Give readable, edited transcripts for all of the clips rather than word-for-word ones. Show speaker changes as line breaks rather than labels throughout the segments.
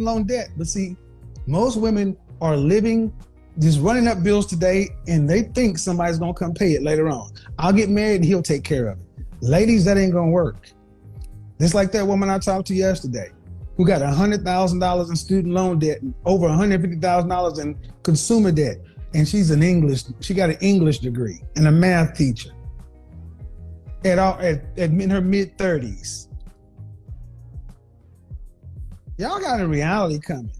loan debt. But see, most women are living, just running up bills today, and they think somebody's gonna come pay it later on. I'll get married and he'll take care of it. Ladies, that ain't gonna work. Just like that woman I talked to yesterday, who got $100,000 in student loan debt and over $150,000 in consumer debt. And she got an English degree and a math teacher in her mid-30s. Y'all got a reality coming.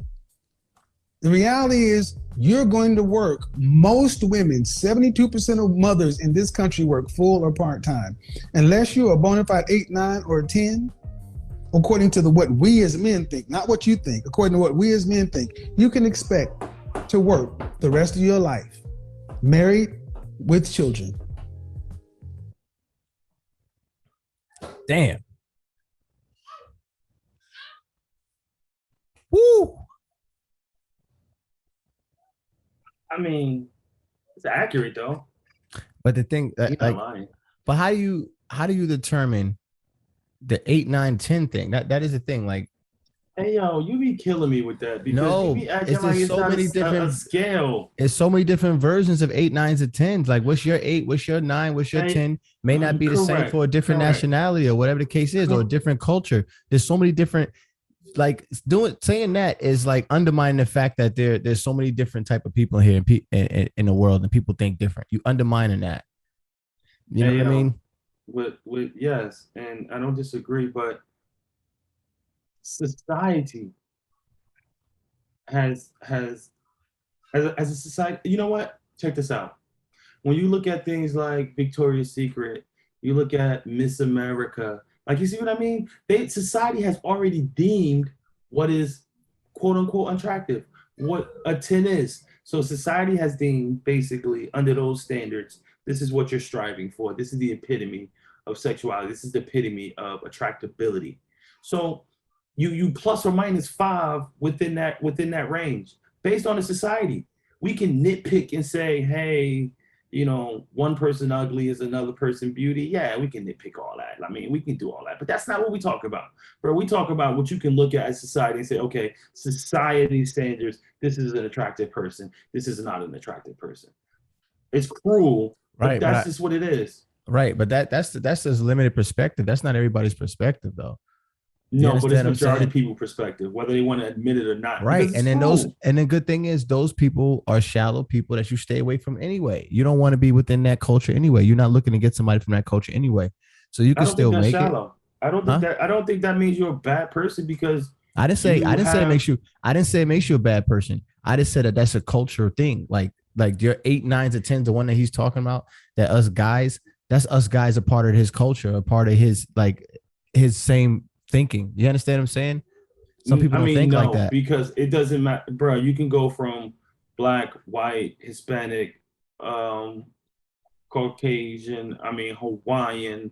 The reality is you're going to work. Most women, 72% of mothers in this country work full or part-time. Unless you're a bona fide 8, 9, or 10, according to what we as men think, not what you think, according to what we as men think, you can expect to work the rest of your life, married with children.
Damn. Woo.
I mean, it's accurate though.
But the thing, but how do you determine the 8, 9, 10 thing? That is the thing. Like,
hey yo, you be killing me with that because
no,
you be acting like it's so not many different scale.
It's so many different versions of 8, 9s, and 10s. Like, what's your 8? What's your 9? What's your 10? May not be the same for a different nationality or whatever the case is, or a different culture. There's so many different. Like saying that is like undermining the fact that there's so many different type of people here in the world, and people think different. You undermining that. You know what I mean?
With yes, and I don't disagree, but society has as a society. You know what? Check this out. When you look at things like Victoria's Secret, you look at Miss America. Like, you see what I mean? Society has already deemed what is quote unquote attractive, what a 10 is. So society has deemed basically under those standards, this is what you're striving for. This is the epitome of sexuality. This is the epitome of attractability. So you plus or minus 5 within that range based on the society. We can nitpick and say, hey, you know, one person ugly is another person beauty. Yeah, we can nitpick all that. I mean, we can do all that, but that's not what we talk about. Bro, we talk about what you can look at as society and say, okay, society standards, this is an attractive person. This is not an attractive person. It's cruel, right? But that's just what it is.
Right, but that's just limited perspective. That's not everybody's perspective, though.
No, but it's majority people perspective, whether they want to admit it or not.
Right. And then good thing is those people are shallow people that you stay away from anyway. You don't want to be within that culture anyway. You're not looking to get somebody from that culture anyway. So you can still make it.
I don't think that means you're a bad person, because
I didn't say it makes you a bad person. I just said that's a culture thing. Like your 8, 9s, and 10s, the one that he's talking about, that's us guys a part of his culture, a part of his same thinking. You understand what I'm saying? Some people don't think like that.
Because it doesn't matter, bro. You can go from black, white, Hispanic, Caucasian, Hawaiian,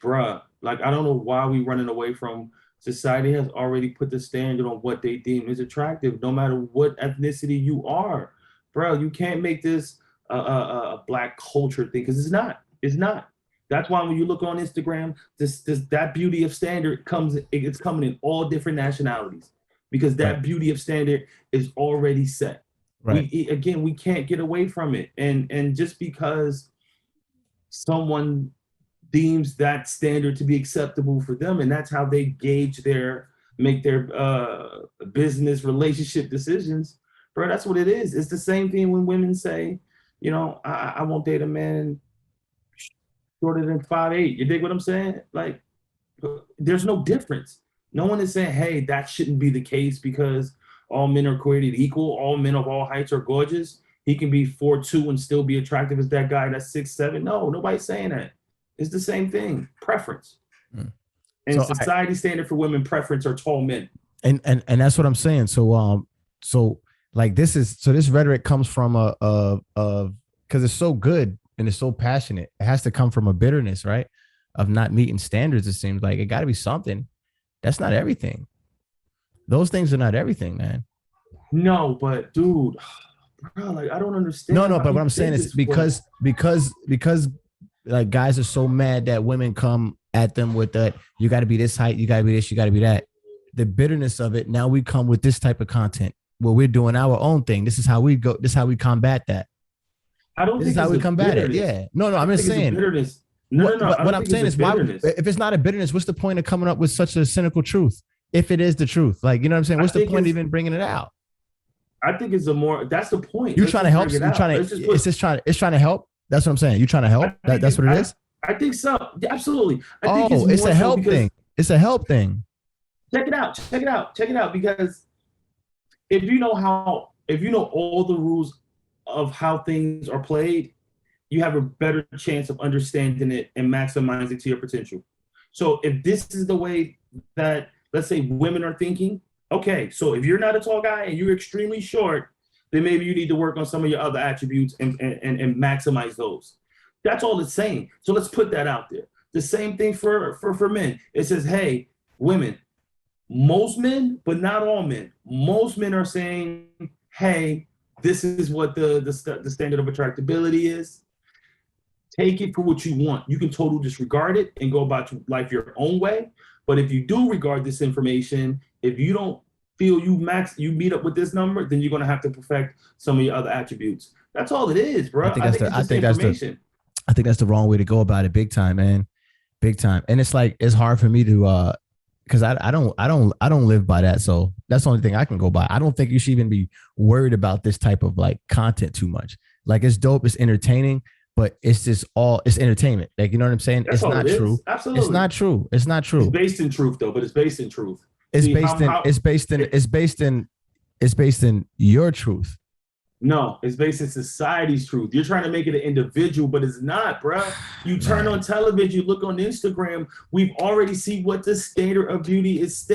bruh. Like, I don't know why we running away from. Society has already put the standard on what they deem is attractive, no matter what ethnicity you are, bro. You can't make this a black culture thing, because it's not. It's not. That's why when you look on Instagram, that beauty of standard it's coming in all different nationalities, because that beauty of standard is already set. Right. We can't get away from it. And just because someone deems that standard to be acceptable for them, and that's how they make their business relationship decisions, bro, that's what it is. It's the same thing when women say, you know, I won't date a man shorter than 5'8". You dig what I'm saying? Like, there's no difference. No one is saying, hey, that shouldn't be the case because all men are created equal. All men of all heights are gorgeous. He can be 4'2" and still be attractive as that guy that's 6'7". No, nobody's saying that. It's the same thing. Preference. And society standard for women preference are tall men.
And that's what I'm saying. So this rhetoric comes from because it's so good and it's so passionate. It has to come from a bitterness, right? Of not meeting standards. It seems like it got to be something. That's not everything. Those things are not everything, man.
No, but dude, bro, like, I don't understand.
No, but what I'm saying is because like guys are so mad that women come at them with that, you got to be this height, you got to be this, you got to be that. the bitterness of it, now we come with this type of content where we're doing our own thing. This is how we go. This is how we combat that.
I don't
This
think
is how we
it's a
combat it.
bitterness.
Yeah. No, I'm
I
just
think it's a
saying.
bitterness. No.
What I'm saying is, why,
bitterness.
if it's not a bitterness, what's the point of coming up with such a cynical truth? If it is the truth, like, you know what I'm saying? What's the point of even bringing it out?
I think it's that's the point.
You're trying to help. You're trying to. It's trying to help. That's what I'm saying. You're trying to help. That's what it is.
I think so. Absolutely.
I think it's a help thing. It's a help thing.
Check it out. Because if you know all the rules of how things are played, you have a better chance of understanding it and maximizing to your potential. So if this is the way that, let's say, women are thinking, okay, so if you're not a tall guy and you're extremely short, then maybe you need to work on some of your other attributes and maximize those. That's all it's saying. So let's put that out there. The same thing for men. It says, hey, women, most men, but not all men. Most men are saying, hey, this is what the standard of attractability is. Take it for what you want. You can totally disregard it and go about your life your own way. But if you do regard this information, if you don't feel you meet up with this number, then you're going to have to perfect some of your other attributes. That's all it is, bro. I think
that's the wrong way to go about it. Big time, man. Big time. And it's like, it's hard for me to, because I don't live by that. So that's the only thing I can go by. I don't think you should even be worried about this type of like content too much. Like, it's dope, it's entertaining, but it's entertainment. Like, you know what I'm saying?
That's
it's not true.
Absolutely.
It's not true. It's not true.
It's based in truth though, but it's based in truth.
It's based in your truth.
No, it's based in society's truth. You're trying to make it an individual, but it's not, bro. You turn on television, you look on Instagram, we've already seen what the standard of beauty is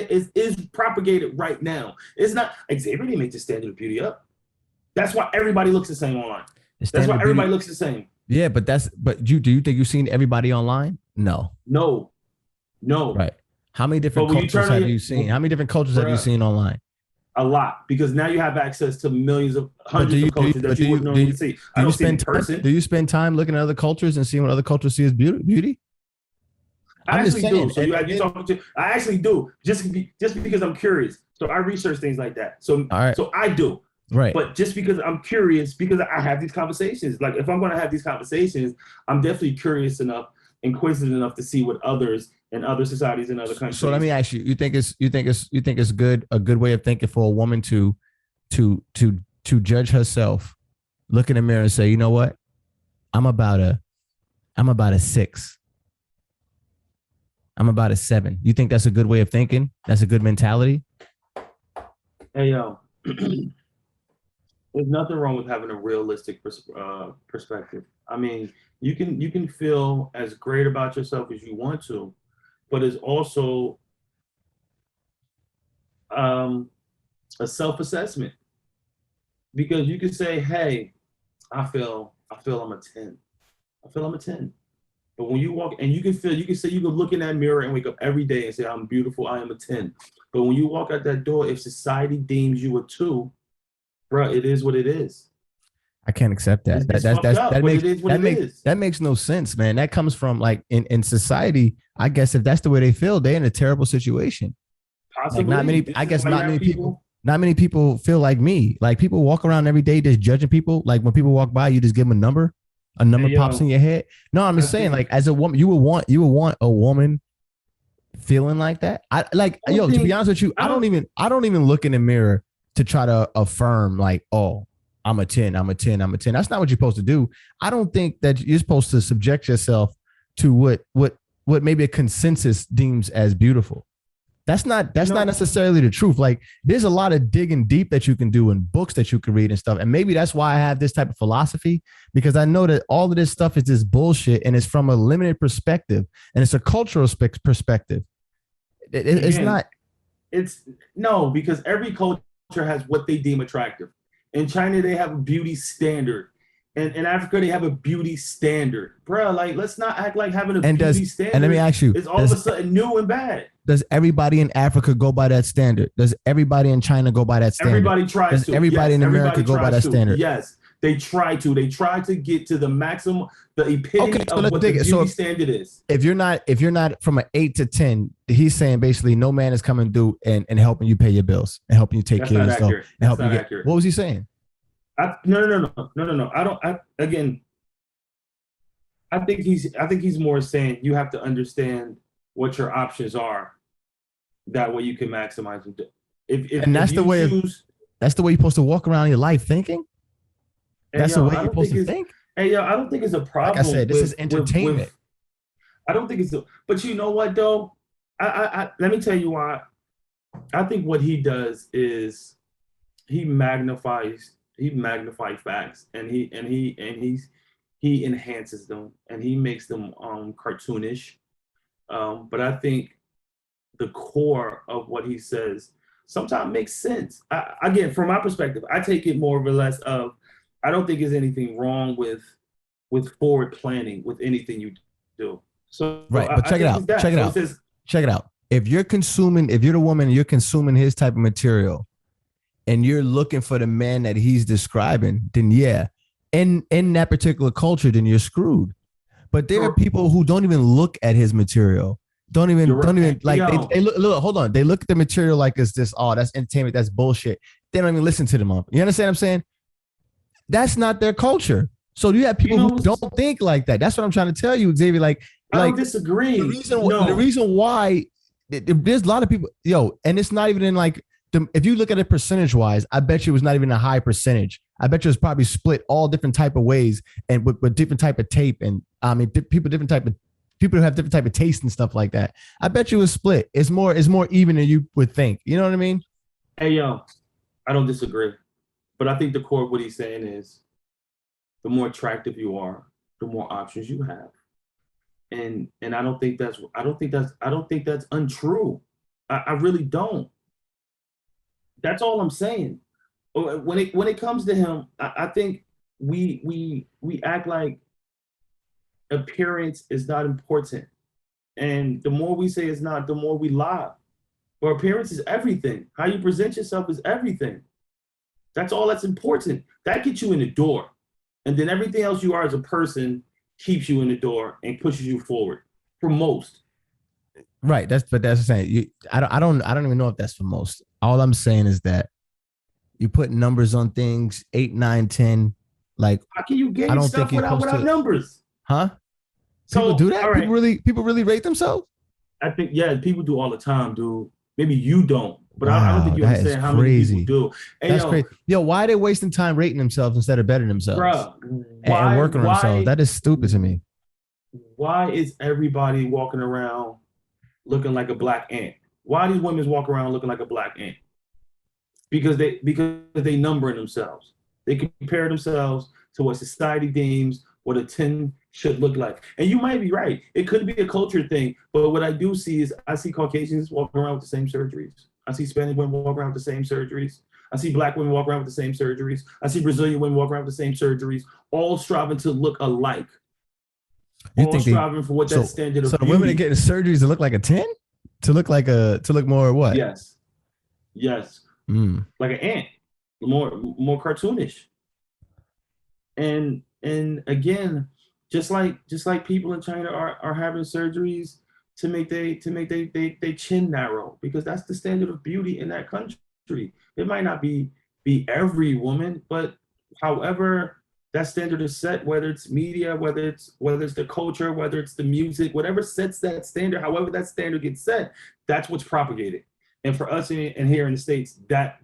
propagated right now. It's not, Xavier didn't make the standard of beauty up. That's why everybody looks the same online. That's why everybody looks the same.
Yeah, but do you think you've seen everybody online? No.
Right.
How many different cultures have you seen? How many different cultures have you seen online?
A lot, because now you have access to hundreds of cultures that you wouldn't normally see. I don't see in person.
Do you spend time looking at other cultures and seeing what other cultures see as beauty?
I actually do. So you talking to? I actually do, just because I'm curious. So I research things like that. So I do.
Right.
But just because I'm curious, because I have these conversations. Like, if I'm going to have these conversations, I'm definitely curious enough, inquisitive enough to see what others in other societies in other countries.
So let me ask you: you think it's a good way of thinking for a woman to judge herself, look in the mirror and say, you know what, I'm about a 6. I'm about a 7. You think that's a good way of thinking? That's a good mentality?
Hey, yo. There's nothing wrong with having a realistic perspective. I mean, you can feel as great about yourself as you want to, but it's also a self-assessment, because you can say, hey, I feel I'm a 10. I feel I'm a 10. But when you walk, and you can look in that mirror and wake up every day and say, I'm beautiful, I am a 10. But when you walk out that door, if society deems you a 2, bro, it is what it is.
I can't accept that. That makes no sense, man. That comes from, like, in society. I guess if that's the way they feel, they're in a terrible situation.
Possibly.
Like, not many people feel like me. Like, people walk around every day just judging people. Like, when people walk by, you just give them a number pops in your head. No, I'm just saying, like, as a woman, you would want a woman feeling like that. To be honest with you, I don't even look in the mirror to try to affirm, like, oh, I'm a 10, I'm a 10, I'm a 10. That's not what you're supposed to do. I don't think that you're supposed to subject yourself to what maybe a consensus deems as beautiful. That's not necessarily the truth. Like, there's a lot of digging deep that you can do in books that you can read and stuff. And maybe that's why I have this type of philosophy, because I know that all of this stuff is just bullshit, and it's from a limited perspective, and it's a cultural perspective.
Because every culture has what they deem attractive. In China, they have a beauty standard. And in Africa, they have a beauty standard. Bro, like, let's not act like having a beauty standard.
And let me ask you,
is all of a sudden new and bad.
Does everybody in Africa go by that standard? Does everybody in China go by that standard?
Everybody tries to.
Does everybody in America go by that standard?
Yes. They try to get to the maximum, the epitome of what the beauty standard is.
If you're not from an 8 to 10, he's saying basically no man is coming through and helping you pay your bills and helping you take care of yourself and helping you get. What was he saying?
No. I think he's more saying you have to understand what your options are. That way you can maximize them. That's the way you're supposed to walk around your life thinking. That's the way you're supposed to think. Hey, yo, I don't think it's a problem.
Like I said, this is entertainment.
I don't think but you know what though? I let me tell you why. I think what he does is he magnifies facts and he enhances them and he makes them cartoonish. But I think the core of what he says sometimes makes sense. Again, from my perspective, I take it more or less of I don't think there's anything wrong with forward planning with anything you do. So
right, but check it out. Check it out. If you're the woman, you're consuming his type of material, and you're looking for the man that he's describing, then yeah, in that particular culture, then you're screwed. But there are people who don't even look at his material. Don't even like they look. Hold on, they look at the material like it's this. Oh, that's entertainment. That's bullshit. They don't even listen to them. You understand what I'm saying? That's not their culture. So you have people who don't think like that. That's what I'm trying to tell you, Xavier. Like
I don't disagree.
The reason why there's a lot of people, and it's not even in like if you look at it percentage wise, I bet you it was not even a high percentage. I bet you it's probably split all different type of ways and with different type of tape and people who have different type of taste and stuff like that. I bet you it was split. It's more even than you would think. You know what I mean?
Hey yo, I don't disagree. But I think the core of what he's saying is the more attractive you are, the more options you have. And I don't think that's untrue. I really don't. That's all I'm saying. When it comes to him, I think we act like appearance is not important. And the more we say it's not, the more we lie. But appearance is everything. How you present yourself is everything. That's all that's important. That gets you in the door. And then everything else you are as a person keeps you in the door and pushes you forward for most.
Right. That's the saying. I don't even know if that's for most. All I'm saying is that you put numbers on things, 8, 9, 10. Like
how can you gauge stuff without numbers?
Huh? People do that? Right. People really rate themselves?
I think people do all the time, dude. Maybe you don't. But I don't think you understand how many people do. Hey,
that's crazy. Yo, why are they wasting time rating themselves instead of bettering themselves?
Bruh,
and working on themselves? That is stupid to me.
Why is everybody walking around looking like a black ant? Why are these women walking around looking like a black ant? Because they number themselves. They compare themselves to what society deems what a 10 should look like. And you might be right. It could be a culture thing. But what I do see is I see Caucasians walking around with the same surgeries. I see Hispanic women walk around with the same surgeries. I see black women walk around with the same surgeries. I see Brazilian women walk around with the same surgeries, all striving to look alike. All striving for what that standard of beauty.
So women are getting surgeries to look like a 10? To look more what?
Yes. Like an ant. More cartoonish. And again, just like people in China are having surgeries to make they chin narrow, because that's the standard of beauty in that country. It might not be every woman, but however that standard is set, whether it's media, whether it's the culture, whether it's the music, whatever sets that standard, however that standard gets set, that's what's propagated. And for us and here in the States, that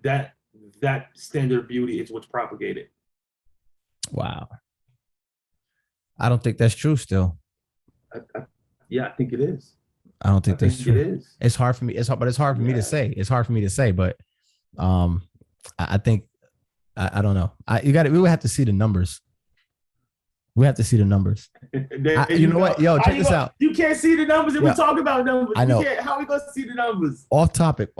standard of beauty is what's propagated.
Wow. I don't think that's true still.
I think it is.
I don't think that's true.
It is.
It's hard for me. It's hard for me to say. It's hard for me to say, but I think I don't know. We would have to see the numbers. We have to see the numbers. You know what? Yo, check this out.
You can't see the numbers if we talk about numbers.
I know.
How are we going to see the numbers?
Off topic.